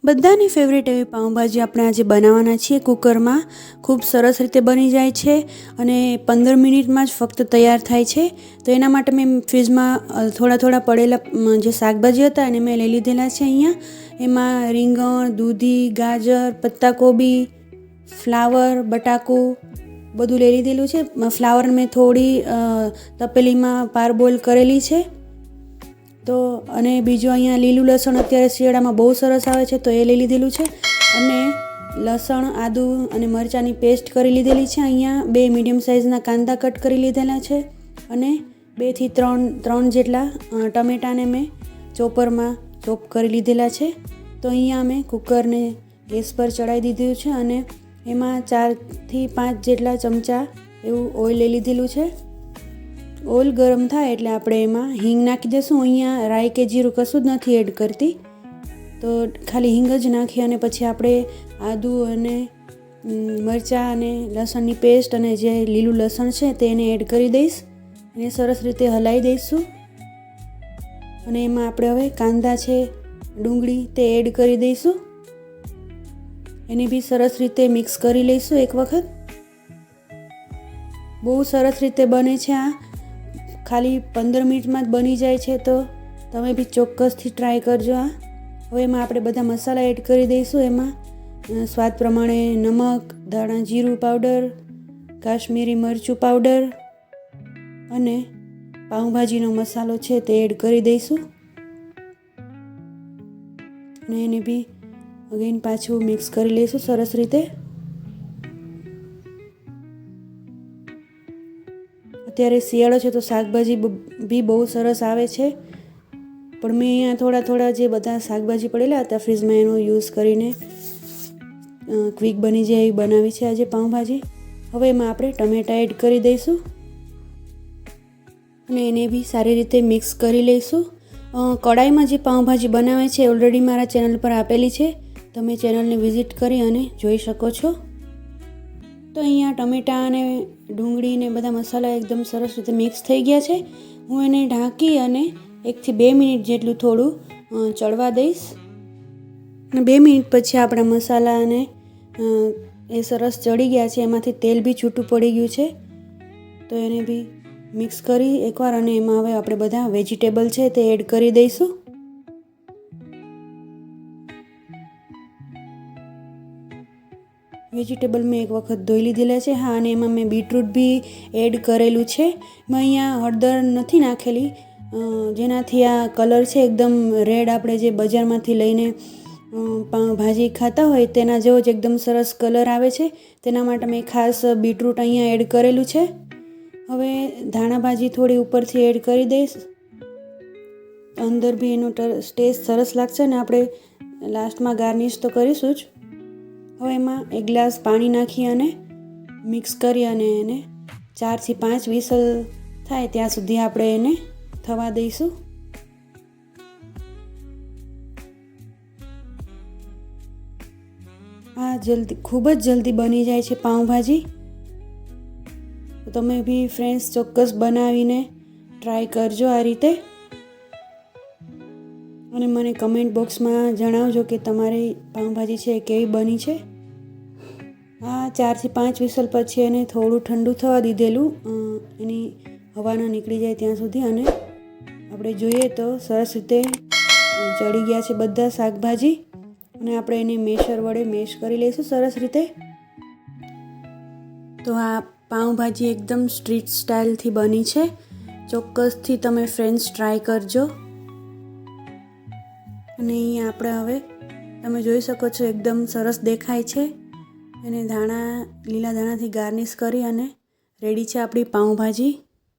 બધાની ફેવરેટ એવી પાઉંભાજી આપણે આજે બનાવવાના છીએ કુકરમાં. ખૂબ સરસ રીતે બની જાય છે અને 15 મિનિટમાં જ ફક્ત તૈયાર થાય છે. તો એના માટે મેં ફ્રીજમાં થોડા પડેલા જે શાકભાજી હતા એને મેં લઈ લીધેલા છે. અહીંયા એમાં રીંગણ, દૂધી, ગાજર, પત્તાકોબી, ફ્લાવર, બટાકું બધું લઈ લીધેલું છે. ફ્લાવર મેં થોડી તપેલીમાં પારબોલ કરેલી છે. તો અને બીજું અહીંયા લીલું લસણ અત્યારે શિયાળામાં બહુ સરસ આવે છે, તો એ લઈ લીધેલું છે. અને લસણ, આદું અને મરચાંની પેસ્ટ કરી લીધેલી છે. અહીંયા 2 મીડિયમ સાઇઝના કાંદા કટ કરી લીધેલા છે અને 2 થી 3 જેટલા ટમેટાને મેં ચોપરમાં ચોપ કરી લીધેલા છે. તો અહીંયા મેં કુકરને ગેસ પર ચડાવી દીધું છે અને એમાં 4 થી 5 જેટલા ચમચા એવું ઓઇલ લઈ લીધેલું છે. ઓઇલ ગરમ થાય એટલે આપણે એમાં હિંગ નાખી દઈશું. અહીંયા રાઈ કે જીરું કશું જ નથી એડ કરતી, તો ખાલી હિંગ જ નાખી અને પછી આપણે આદું અને મરચાં અને લસણની પેસ્ટ અને જે લીલું લસણ છે તેને એડ કરી દઈશ અને સરસ રીતે હલાવી દઈશું. અને એમાં આપણે હવે કાંદા છે, ડુંગળી તે એડ કરી દઈશું. એને બી સરસ રીતે મિક્સ કરી લઈશું એક વખત. બહુ સરસ રીતે બને છે આ. ખાલી 15 મિનિટમાં જ બની જાય છે, તો તમે બી ચોક્કસથી ટ્રાય કરજો આ. હવે એમાં આપણે બધા મસાલા એડ કરી દઈશું. એમાં સ્વાદ પ્રમાણે નમક, ધાણા જીરું પાવડર, કાશ્મીરી મરચું પાવડર અને પાઉંભાજીનો મસાલો છે તે એડ કરી દઈશું. અને એને બી અગેન પાછું મિક્સ કરી લઈશું સરસ રીતે. અત્યારે શિયાળો છે તો શાકભાજી બી બહુ સરસ આવે છે, પણ મેં અહીંયા થોડા જે બધા શાકભાજી પડેલા હતા ફ્રીજમાં એનો યુઝ કરીને ક્વિક બની જાય એવી બનાવી છે આજે પાઉંભાજી. હવે એમાં આપણે ટમેટાં એડ કરી દઈશું અને એને બી સારી રીતે મિક્સ કરી લઈશું. કઢાઈમાં જે પાઉંભાજી બનાવે છે ઓલરેડી મારા ચેનલ પર આપેલી છે, તમે ચેનલને વિઝિટ કરી અને જોઈ શકો છો. તો અહીંયા ટમેટાં અને ડુંગળી ને બધા મસાલા એકદમ સરસ રીતે મિક્સ થઈ ગયા છે. હું એને ઢાંકી અને 1 થી 2 મિનિટ જેટલું થોડું ચડવા દઈશ. અને 2 મિનિટ પછી આપણા મસાલાને એ સરસ ચડી ગયા છે, એમાંથી તેલ બી છૂટું પડી ગયું છે. તો એને બી મિક્સ કરી એકવાર અને એમાં હવે આપણે બધા વેજીટેબલ છે તે એડ કરી દઈશું. વેજીટેબલ મેં એક વખત ધોઈ લીધેલા છે. હા, અને એમાં મેં બીટરૂટ બી એડ કરેલું છે. મેં અહીંયા હળદર નથી નાખેલી, જેનાથી આ કલર છે એકદમ રેડ, આપણે જે બજારમાંથી લઈને ભાજી ખાતા હોય તેના જેવો જ એકદમ સરસ કલર આવે છે. તેના માટે મેં ખાસ બીટરૂટ અહીંયા એડ કરેલું છે. હવે ધાણા ભાજી થોડી ઉપરથી એડ કરી દઈશ. અંદર બી એનો ટેસ્ટ સરસ લાગશે ને આપણે લાસ્ટમાં ગાર્નિશ તો કરીશું જ. હવે એમાં 1 ગ્લાસ પાણી નાખી અને મિક્સ કરી અને એને 4 થી 5 વિસલ થાય ત્યાં સુધી આપણે એને થવા દઈશું. આ ખૂબ જ જલ્દી બની જાય છે પાઉંભાજી. તો તમે બી ફ્રેન્ડ્સ ચોક્કસ બનાવીને ટ્રાય કરજો આ રીતે અને મને કમેન્ટ બોક્સમાં જણાવજો કે તમારી પાઉંભાજી છે કેવી બની છે. આ 4 થી 5 વિસલ પછી એને થોડું ઠંડુ થવા દીધેલું, એની હવા ન નીકળી જાય ત્યાં સુધી. અને આપણે જોઈએ તો સરસ રીતે ચડી ગયા છે બધા શાકભાજી અને આપણે એને મેશર વડે મેશ કરી લઈશું સરસ રીતે. તો આ પાઉંભાજી એકદમ સ્ટ્રીટ સ્ટાઇલથી બની છે. ચોક્કસથી તમે ફ્રેન્ડ્સ ટ્રાય કરજો. અને અહીંયા આપણે હવે તમે જોઈ શકો છો એકદમ સરસ દેખાય છે. એને લીલા ધાણાથી ગાર્નિશ કરી અને રેડી છે આપણી પાઉંભાજી.